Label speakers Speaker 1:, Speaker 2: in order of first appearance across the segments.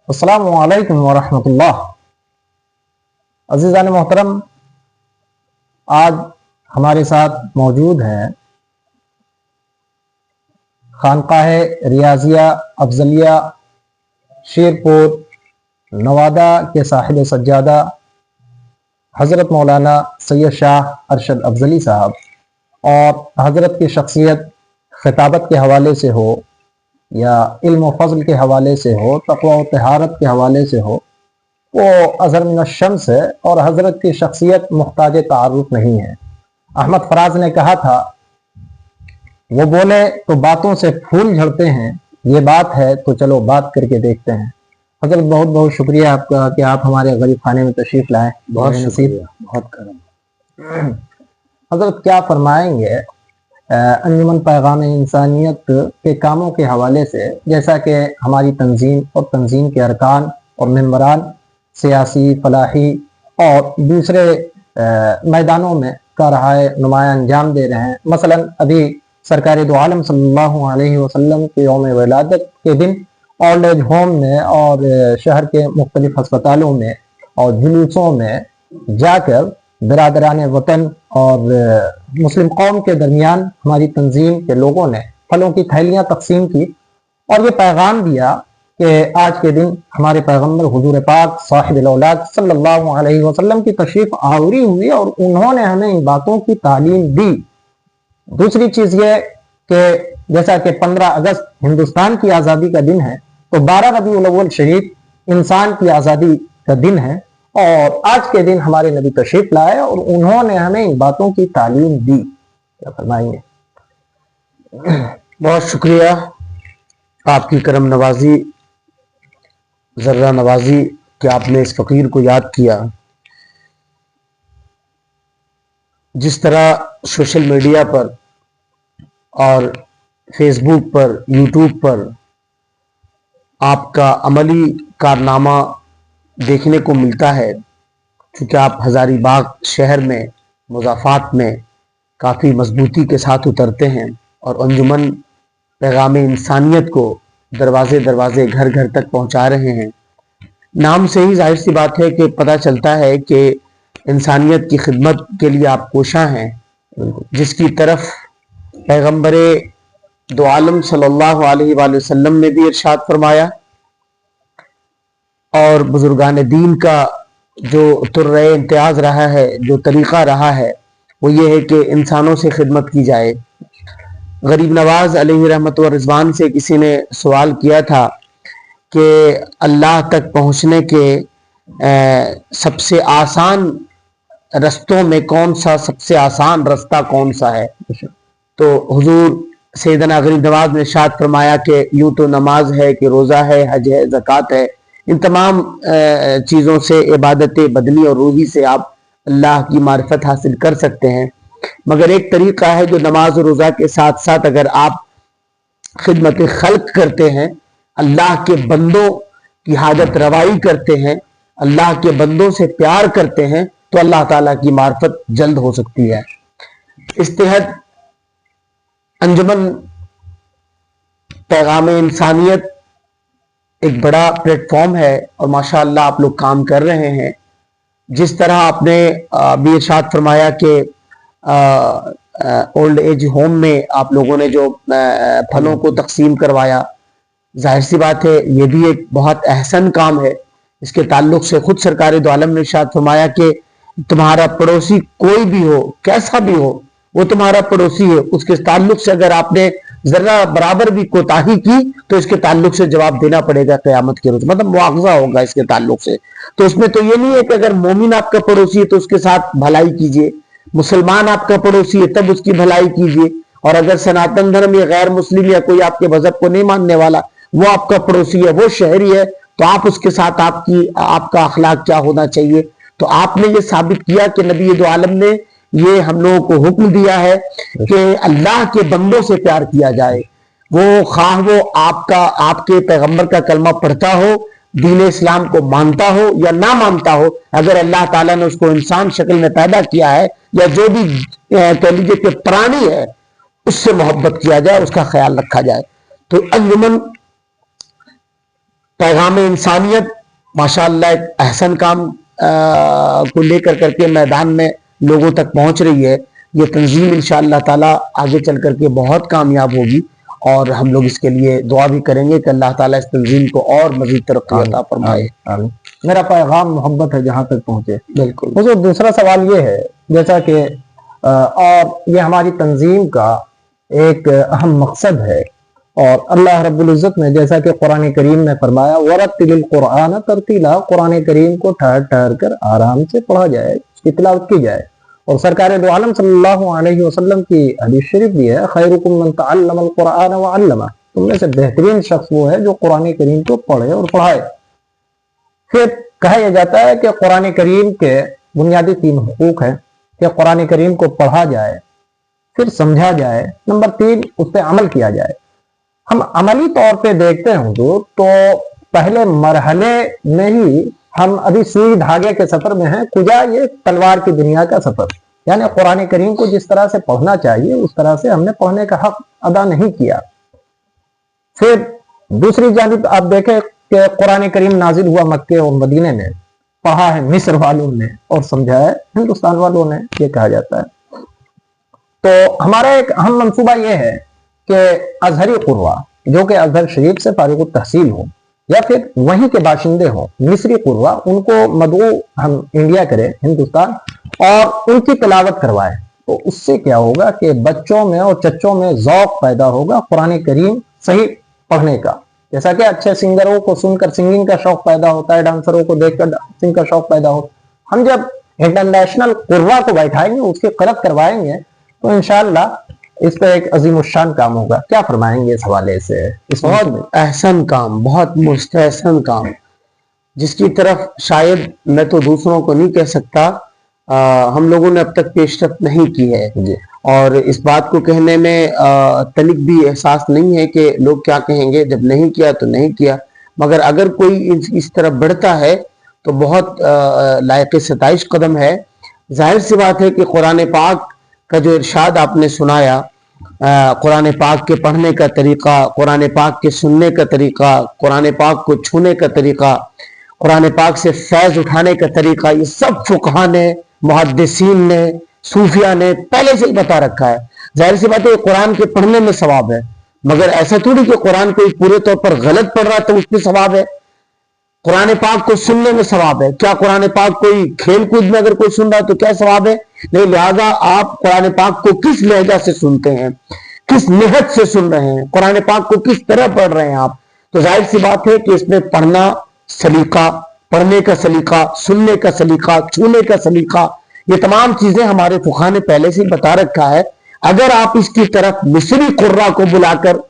Speaker 1: السلام علیکم ورحمۃ اللہ۔ عزیزان محترم، آج ہمارے ساتھ موجود ہیں خانقاہ ریاضیہ افضلیہ شیرپور نوادہ کے صاحب سجادہ حضرت مولانا سید شاہ ارشد افضلی صاحب، اور حضرت کی شخصیت خطابت کے حوالے سے ہو یا علم و فضل کے حوالے سے ہو، تقوی و طہارت کے حوالے سے ہو، وہ اظہر من الشمس ہے، اور حضرت کی شخصیت محتاج تعارف نہیں ہے۔ احمد فراز نے کہا تھا، وہ بولے تو باتوں سے پھول جھڑتے ہیں، یہ بات ہے تو چلو بات کر کے دیکھتے ہیں۔ حضرت بہت بہت شکریہ آپ کا کہ آپ ہمارے غریب خانے میں تشریف لائیں۔
Speaker 2: بہت شکریہ، بہت کرم۔
Speaker 1: حضرت کیا فرمائیں گے انجمن پیغام انسانیت کے کاموں کے حوالے سے، جیسا کہ ہماری تنظیم اور تنظیم کے ارکان اور ممبران سیاسی، فلاحی اور دوسرے میدانوں میں کارہائے نمایاں انجام دے رہے ہیں؟ مثلا ابھی سرکار دو عالم صلی اللہ علیہ وسلم کے یوم ولادت کے دن اولڈ ایج ہوم میں اور شہر کے مختلف ہسپتالوں میں اور جلوسوں میں جا کر برادران وطن اور مسلم قوم کے درمیان ہماری تنظیم کے لوگوں نے پھلوں کی تھیلیاں تقسیم کی، اور یہ پیغام دیا کہ آج کے دن ہمارے پیغمبر حضور پاک صاحب الاولاد صلی اللہ علیہ وسلم کی تشریف آوری ہوئی اور انہوں نے ہمیں ان باتوں کی تعلیم دی۔ دوسری چیز یہ کہ جیسا کہ 15 اگست ہندوستان کی آزادی کا دن ہے، تو 12 ربیع الاول شریف انسان کی آزادی کا دن ہے، اور آج کے دن ہمارے نبی تشریف لائے اور انہوں نے ہمیں ان باتوں کی تعلیم دی۔ کیا فرمائیں گے؟
Speaker 2: بہت شکریہ، آپ کی کرم نوازی، ذرہ نوازی کہ آپ نے اس فقیر کو یاد کیا۔ جس طرح سوشل میڈیا پر اور فیس بک پر، یوٹیوب پر آپ کا عملی کارنامہ دیکھنے کو ملتا ہے، چونکہ آپ ہزاری باغ شہر میں مضافات میں کافی مضبوطی کے ساتھ اترتے ہیں اور انجمن پیغام انسانیت کو دروازے دروازے گھر گھر تک پہنچا رہے ہیں۔ نام سے ہی ظاہر سی بات ہے کہ پتہ چلتا ہے کہ انسانیت کی خدمت کے لیے آپ کوشاں ہیں، جس کی طرف پیغمبر دو عالم صلی اللہ علیہ وآلہ وسلم نے بھی ارشاد فرمایا، اور بزرگان دین کا جو طرح امتیاز رہا ہے، جو طریقہ رہا ہے، وہ یہ ہے کہ انسانوں سے خدمت کی جائے۔ غریب نواز علیہ رحمت و رضوان سے کسی نے سوال کیا تھا کہ اللہ تک پہنچنے کے سب سے آسان رستوں میں کون سا، سب سے آسان رستہ کون سا ہے؟ تو حضور سیدنا غریب نواز نے ارشاد فرمایا کہ یوں تو نماز ہے، کہ روزہ ہے، حج ہے، زکوٰۃ ہے، ان تمام چیزوں سے، عبادت بدنی اور روحی سے آپ اللہ کی معرفت حاصل کر سکتے ہیں، مگر ایک طریقہ ہے جو نماز و روزہ کے ساتھ ساتھ اگر آپ خدمت خلق کرتے ہیں، اللہ کے بندوں کی حاجت روائی کرتے ہیں، اللہ کے بندوں سے پیار کرتے ہیں، تو اللہ تعالیٰ کی معرفت جلد ہو سکتی ہے۔ اس تحت انجمن پیغام انسانیت ایک بڑا پلیٹ فارم ہے، اور ماشاءاللہ آپ لوگ کام کر رہے ہیں۔ جس طرح آپ نے بھی ارشاد فرمایا کہ اولڈ ایج ہوم میں آپ لوگوں نے جو پھلوں کو تقسیم کروایا، ظاہر سی بات ہے یہ بھی ایک بہت احسن کام ہے۔ اس کے تعلق سے خود سرکار دو عالم نے ارشاد فرمایا کہ تمہارا پڑوسی کوئی بھی ہو، کیسا بھی ہو، وہ تمہارا پڑوسی ہے، اس کے تعلق سے اگر آپ نے ذرا برابر بھی کوتاہی کی تو اس کے تعلق سے جواب دینا پڑے گا قیامت کے روز، مطلب مواخذہ ہوگا اس کے تعلق سے۔ تو اس میں تو یہ نہیں ہے کہ اگر مومن آپ کا پڑوسی ہے تو اس کے ساتھ بھلائی کیجئے، مسلمان آپ کا پڑوسی ہے تب اس کی بھلائی کیجئے، اور اگر سناتن دھرم یا غیر مسلم یا کوئی آپ کے مذہب کو نہیں ماننے والا وہ آپ کا پڑوسی ہے، وہ شہری ہے، تو آپ اس کے ساتھ آپ کا اخلاق کیا ہونا چاہیے۔ تو آپ نے یہ ثابت کیا کہ نبی دو عالم نے یہ ہم لوگوں کو حکم دیا ہے کہ اللہ کے بندوں سے پیار کیا جائے، وہ خواہ وہ آپ کے پیغمبر کا کلمہ پڑھتا ہو، دین اسلام کو مانتا ہو یا نہ مانتا ہو، اگر اللہ تعالیٰ نے اس کو انسان شکل میں پیدا کیا ہے یا جو بھی کہہ لیجیے کہ پرانی ہے، اس سے محبت کیا جائے، اس کا خیال رکھا جائے۔ تو انجمن पैगाम इंसानियत माशाअल्लाह एक अहसन काम को लेकर करके मैदान में लोगों तक पहुंच रही है। ये तंजीम इंशाअल्लाह ताला आगे चल करके बहुत कामयाब होगी और हम लोग इसके लिए दुआ भी करेंगे कि अल्लाह ताला इस तंजीम को और मजीद तरक्की अता फरमाए।
Speaker 1: आमीन। मेरा पैगाम मोहब्बत है जहाँ तक पहुँचे।
Speaker 2: बिल्कुल।
Speaker 1: मुझे दूसरा सवाल ये है, जैसा कि और ये हमारी तंजीम का एक अहम मकसद है, और अल्लाह रब्बुल इज़्ज़त ने जैसा कि कुरान करीम में फरमाया वरत्तिलिल कुरान तरतीला, कुरान करीम को ठहर ठहर कर आराम से पढ़ा जाए, उसकी तिलावत की जाए। और सरकार दो आलम सल्लल्लाहु अलैहि वसल्लम की हदीस शरीफ भी है, खैरुकुम मन तअल्लमल कुरान व अल्लमा, तुममें से बेहतरीन शख्स वो है जो कुरान करीम को पढ़े और पढ़ाए। फिर कहा यह जाता है कि कुरान करीम के बुनियादी 3 हुकूक हैं कि कुरान करीम को पढ़ा जाए, फिर समझा जाए, नंबर 3 उस पर अमल किया जाए। हम अमली तौर पे देखते हैं हुजूर, तो पहले मरहले में ही हम अभी सुई धागे के सफर में हैं, कुजा ये तलवार की दुनिया का सफर। यानी कुरान करीम को जिस तरह से पढ़ना चाहिए उस तरह से हमने पढ़ने का हक अदा नहीं किया। फिर दूसरी जानिब आप देखें कि कुरान करीम नाजिल हुआ मक्के और मदीने में, पढ़ा है मिस्र वालों ने और समझा है हिंदुस्तान वालों ने, ये कहा जाता है। तो हमारा एक अहम मंसूबा ये है कि अजहरी कुर्रा जो कि अजहर शरीफ से फारिग तहसील हो या फिर वहीं के बाशिंदे हों, मिस्री कुर्रा, उनको मदऊ हम इंडिया करें, हिंदुस्तान, और उनकी तिलावत करवाएं। तो उससे क्या होगा कि बच्चों में और चच्चों में ज़ौक़ पैदा होगा कुरान करीम सही पढ़ने का। जैसा कि अच्छे सिंगरों को सुनकर सिंगिंग का शौक पैदा होता है, डांसरों को देखकर डांसिंग का शौक पैदा होता है। हम जब इंटरनेशनल कुर्रा को बैठाएंगे, उसकी क़िरात करवाएंगे, तो इंशाअल्लाह इस पे एक अजीम शान काम होगा। क्या फरमाएंगे इस हवाले से? इस
Speaker 2: बहुत अहसन काम, बहुत मुस्तहसन काम, जिसकी तरफ शायद मैं तो दूसरों को नहीं कह सकता, हम लोगों ने अब तक पेशरफ्त नहीं की है
Speaker 1: जी।
Speaker 2: और इस बात को कहने में तनिक भी एहसास नहीं है कि लोग क्या कहेंगे, जब नहीं किया तो नहीं किया। मगर अगर कोई इस तरफ बढ़ता है तो बहुत लायक सताइश कदम है। जाहिर सी बात है कि कुरान पाक का जो इरशाद आपने सुनाया, कुरान पाक के पढ़ने का तरीका, कुरान पाक के सुनने का तरीका, कुरान पाक को छूने का तरीका, कुरान पाक से फैज उठाने का तरीका, ये सब फुकहा ने, मुहद्दिसीन ने, सूफिया ने पहले से ही बता रखा है। जाहिर सी बात है कुरान के पढ़ने में सवाब है, मगर ऐसा थोड़ी कि कुरान कोई पूरे तौर पर गलत पढ़ रहा तो उसमें सवाब है। कुरान पाक को सुनने में सवाब है। क्या कुरान पाक कोई खेल कूद में अगर कोई सुन रहा है तो क्या सवाब है? नहीं। लिहाजा आप कुरान पाक को किस लहजा से सुनते हैं, किस निहत से सुन रहे हैं, कुरान पाक को किस तरह पढ़ रहे हैं आप, तो जाहिर सी बात है कि इसमें पढ़ना सलीका, पढ़ने का सलीका, सुनने का सलीका, छूने का सलीका, ये तमाम चीजें हमारे फुक़हा ने पहले से बता रखा है। अगर आप इसकी तरफ मिस्री कुर्रा को बुलाकर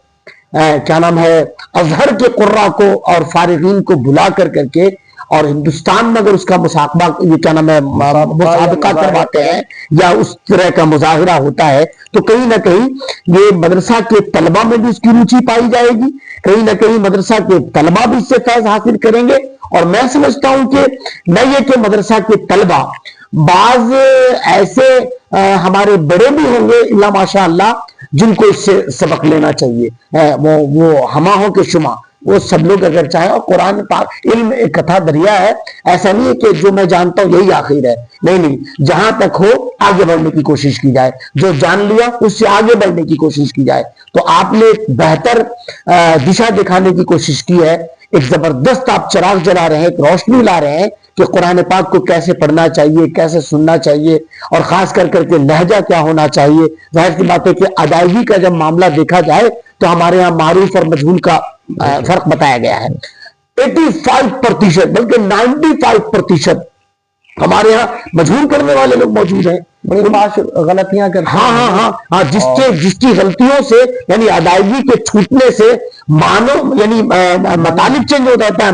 Speaker 2: क्या नाम है अजहर के कुर्रा को और फारिगीन को बुला कर करके और हिंदुस्तान में अगर उसका मुसाकबा ये क्या नाम है मुसाबका करवाते हैं या उस तरह का मुजाहिरा होता है, तो कहीं ना कहीं ये मदरसा के तलबा में भी उसकी रुचि पाई जाएगी, कहीं ना कहीं मदरसा के तलबा भी इससे फैज हासिल करेंगे। और मैं समझता हूं कि मैं ये कि मदरसा के तलबा बाज ऐसे हमारे बड़े भी होंगे इल्ला माशाअल्लाह जिनको इससे सबक लेना चाहिए। वो हमा हो के शुमा, वो सब लोग अगर चाहे, और कुरान पाक इल्म एक कथा दरिया है, ऐसा नहीं है कि जो मैं जानता हूं यही आखिर है, नहीं, जहां तक हो आगे बढ़ने की कोशिश की जाए, जो जान लिया उससे आगे बढ़ने की कोशिश की जाए। तो आपने एक बेहतर दिशा दिखाने की कोशिश की है, एक जबरदस्त आप चिराग जला रहे हैं, एक रोशनी ला रहे हैं कि कुरान पाक को कैसे पढ़ना चाहिए, कैसे सुनना चाहिए, और खास कर करके लहजा क्या होना चाहिए। जाहिर सी बात है कि अदायगी का जब मामला देखा जाए तो हमारे यहाँ मारूफ और मजबूर का फर्क बताया गया है। 85% बल्कि 95% हमारे यहाँ मजबूर करने वाले लोग मौजूद हैं,
Speaker 1: बड़ी गलतियां करते हैं।
Speaker 2: हाँ, जिसकी गलतियों से यानी अदायगी के छूटने से मानो यानी मतालिब चेंज हो जाता है,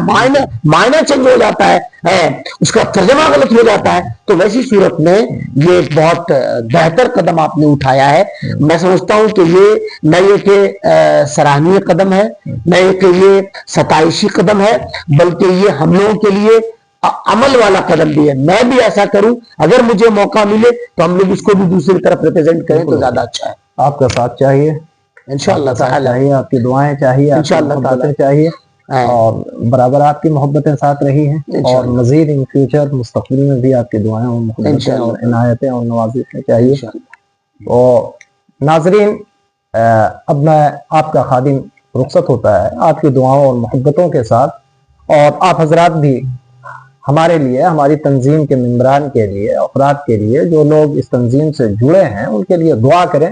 Speaker 2: मायना चेंज हो जाता है, उसका तर्जमा गलत हो जाता है। तो वैसी सूरत में ये एक बहुत बेहतर कदम आपने उठाया है। मैं समझता हूं कि ये सराहनीय कदम है, ये सताइशी कदम है, बल्कि ये हम लोगों के लिए अमल वाला कदम भी है। मैं भी ऐसा करूं, अगर मुझे मौका मिले तो हम लोग इसको भी दूसरी तरफ रिप्रेजेंट करें तो ज्यादा अच्छा है।
Speaker 1: आपका साथ चाहिए इंशाअल्लाह ताला, चाहिए आपकी दुआएं चाहिए, इंशाअल्लाह ताला चाहिए। اور برابر آپ کی محبتیں ساتھ رہی ہیں اور مزید ان فیوچر مستقبل میں بھی آپ کی دعائیں اور محبتیں اور عنایتیں اور نوازشیں چاہیے. تو ناظرین اب میں آپ کا خادم رخصت ہوتا ہے آپ کی دعاؤں اور محبتوں کے ساتھ، اور آپ حضرات بھی ہمارے لیے، ہماری تنظیم کے ممبران کے لیے، افراد کے لیے جو لوگ اس تنظیم سے جڑے ہیں ان کے لیے دعا کریں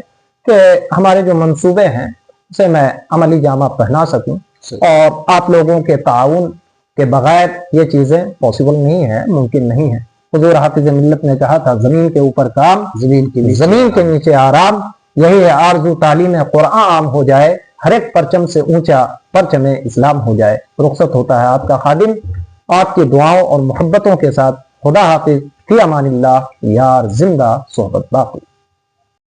Speaker 1: کہ ہمارے جو منصوبے ہیں اسے میں عملی جامہ پہنا سکوں. اور آپ لوگوں کے تعاون کے بغیر یہ چیزیں پاسبل نہیں ہیں، ممکن نہیں ہیں. حضور حافظ ملت نے کہا تھا زمین کے اوپر کام، زمین کے نیچے آرام. یہی ہے آرزو تعلیم قرآن عام ہو جائے، ہر ایک پرچم سے اونچا پرچم اسلام ہو جائے. رخصت ہوتا ہے آپ کا خادم آپ کی دعاؤں اور محبتوں کے ساتھ. خدا حافظ، فی امان اللہ. یار زندہ، صحبت باقی.